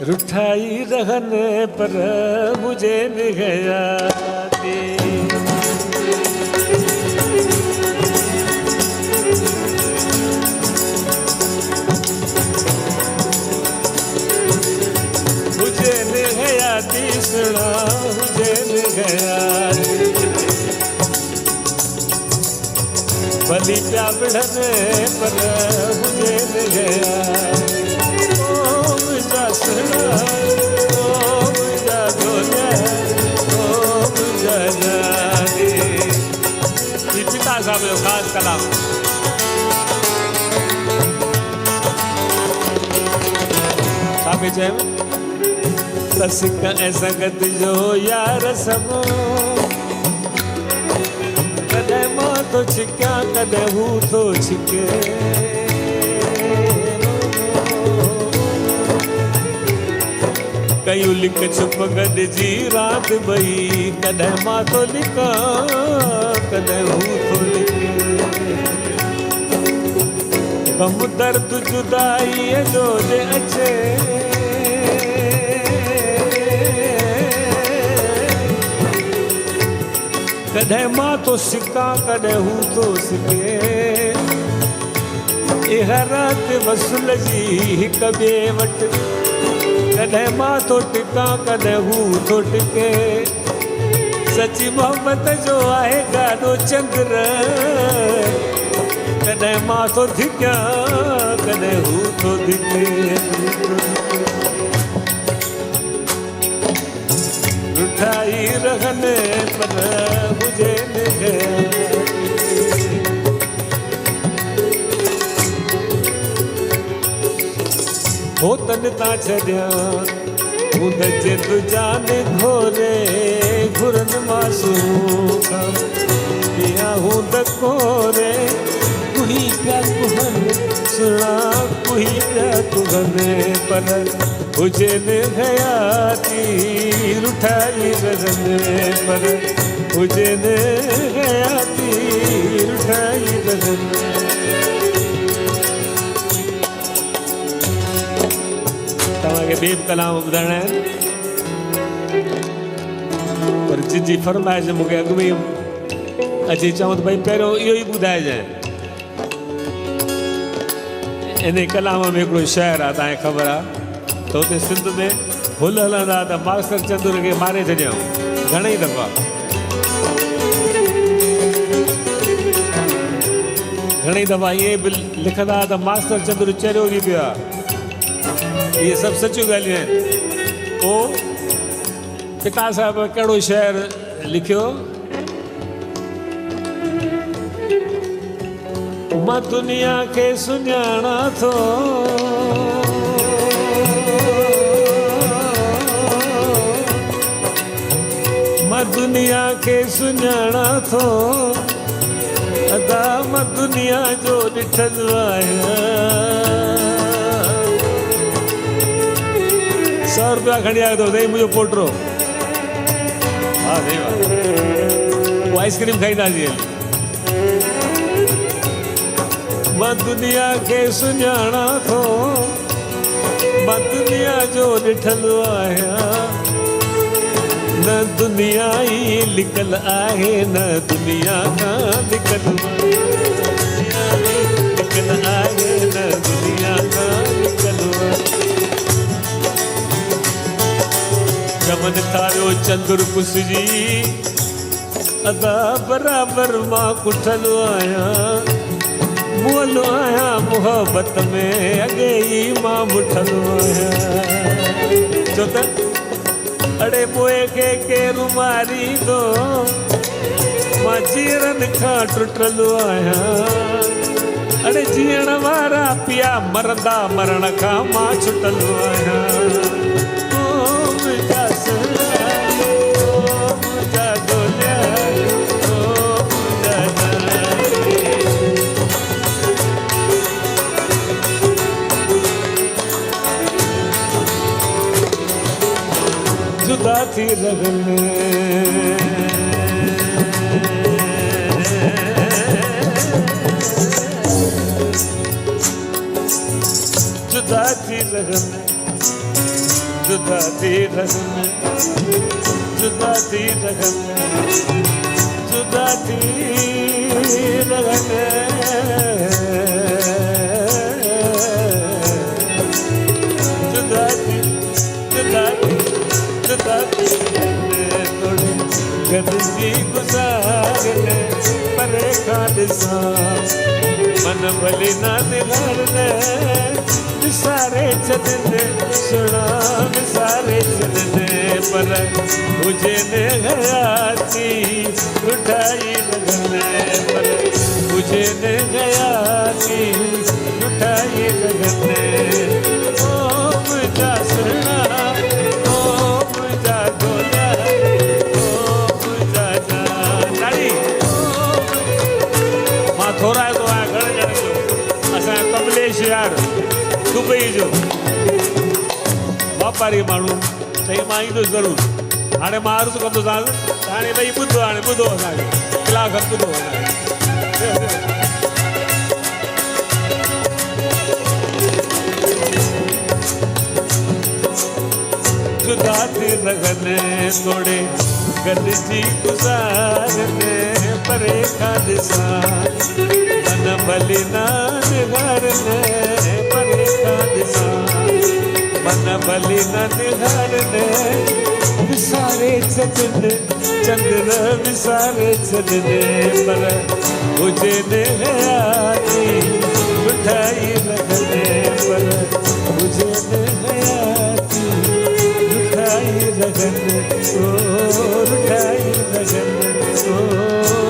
रुठाई रहने पर मुझे निगयाती, मुझे निगयाती सुना मुझे निगयाती, बलि प्या बढ़ने पर मुझे निगयाती, पिता साहब जो खास कलाम साबे चयो तसिक ऐं संगत जो यार सबो कॾहिं मां थो छिकिया कॾहिं हू थो छिके, कयूं लिक छुप गॾिजी रात भई कॾहिं मां थो लिकां कॾहिं हू थो लिके, गम दर्द जुदाईअ जो जे अचे कॾहिं मां थो सिकां कॾहिं हू थो सिके, इहा राति वसूल जी हिक ॿिए वटि कॾहिं मां थो टिकां कॾहिं हू थो टिके, सची मोहब्बत जो आहे गाॾो चंद्र कॾहिं मां थो धिकियां कॾहिं हू थो धिके, रुठाई रहने पर मुझे हो तन ता छॾिया हूंद जे तुजान घोरे घुरन मासूम पिया हूंद कोरे कुही पिया कुहन सुना कुही पिया कुहने पर हुजे न हयाती रुठाई रहने पर हुजे न हयाती रुठाई रहने। तव्हांखे ॿिए बि कलाम ॿुधाइणा आहिनि पर जिजी फरमाइश मूंखे अॻु में अची चऊं त भई पहिरियों इहो ई ॿुधाइजांइ। इन कलाम में हिकिड़ो शहर आहे तव्हांखे ख़बर आहे त हुते सिंध में हुल हलंदा त मास्टर चंदूर खे मारे छॾियऊं घणेई दफ़ा, घणेई दफ़ा ईअं बि लिखंदा त मास्टर चंदूर चरियो बि पियो आहे। ये सब सचियूं ॻाल्हियूं आहिनि। पोइ पिता साहिब कहिड़ो शेर लिखियो, मां दुनिया खे सुञाणा थो मां दुनिया खे सुञाणा थो अदा मां दुनिया जो ॾिठल आहियां, 100 रुपया खणी आयो अथव साईं मुंहिंजो पोटो। हा साईं वाह, पोइ आइस्क्रीम खाईंदासीं। मां दुनिया खे सुञाणा थो मां दुनिया जो ॾिठल आहियां, न दुनिया ई लिकल आहे न दुनिया खां लिकल आहे न दुनिया खां लिकल चमन तारियो चंदुर पुसजी अदा बराबर मां कुठल आहियां, मुअल आहियां मोहब्बत में अॻे ई मां मुठल आहियां, छो त अड़े पोइ खे केरु मारींदो मां जीअरनि खां टुटल आहियां, अड़े जीअण वारा पिया मरंदा मरण खां मां छुटल आहियां। जुदा थी रहने जुदा थी रहने जुदा थी रहने जुदा थी रहने जुदा थी रहने जुदा थी जुदा थी जुदा थी थोड़ी गदजी गुजारने परे खादसा मन भली ना निगारने सारे चलने सुना सारे चलने पर मुझे ने गयाती उठाई लगने पर मुझे ने गयाती उठाई लगने ओ मुझा सुना ओ मुझा गोला ओ मुझा जानी मां थोड़ा तो आ घणे ॼणे जो असां कमलेश यार दुबई जो वापारी माण्हू चई मां ईंदुसि ज़रूरु हाणे मां अर्ज़ु कंदोसांसि हाणे भई ॿुधो हाणे ॿुधो असांखे कलाक ॿुधो जुदा थी रहने थोड़े गॾिजी गुज़ारने परे खादसा मन भली ना निगारने परे खादसा मन भली न निगारने विसारे छॾने चंद्र विसारे छॾने पर मुझे ने हयाती मिठाई लगने पर मुझे ने हयाती मिठाई लगने ओ मिठाई लगने ओ